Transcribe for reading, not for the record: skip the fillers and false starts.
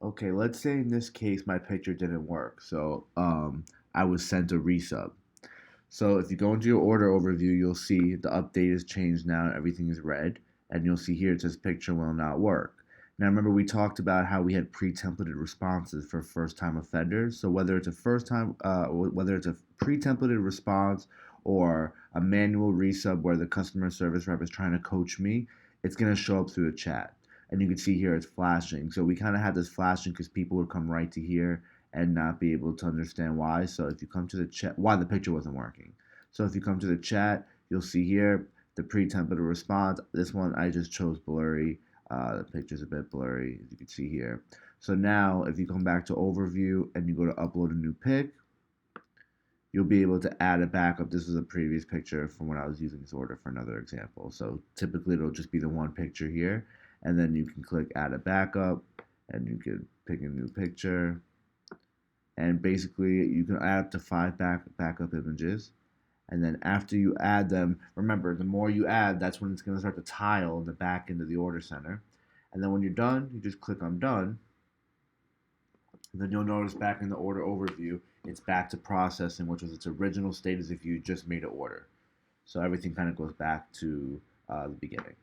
Okay, let's say in this case my picture didn't work, so I was sent a resub. So if you go into your order overview, you'll see the update is changed now, everything is red, and you'll see here it says picture will not work. Now remember we talked about how we had pre-templated responses for first-time offenders. So whether it's a whether it's a pre-templated response or a manual resub where the customer service rep is trying to coach me, it's gonna show up through the chat. And you can see here it's flashing. So we kind of had this flashing because people would come right to here and not be able to understand why. So if you come to the chat, why the picture wasn't working. So if you come to the chat, you'll see here the pre-templated response. This one I just chose blurry. The picture's a bit blurry, as you can see here. So now if you come back to overview and you go to upload a new pic, you'll be able to add a backup. This is a previous picture from when I was using this order for another example. So typically it'll just be the one picture here, and then you can click add a backup, and you can pick a new picture, and basically you can add up to five backup images. And then after you add them, remember, the more you add, that's when it's going to start to tile in the back end of the order center. And then when you're done, you just click on done. And then you'll notice back in the order overview, it's back to processing, which was its original state as if you just made an order. So everything kind of goes back to the beginning.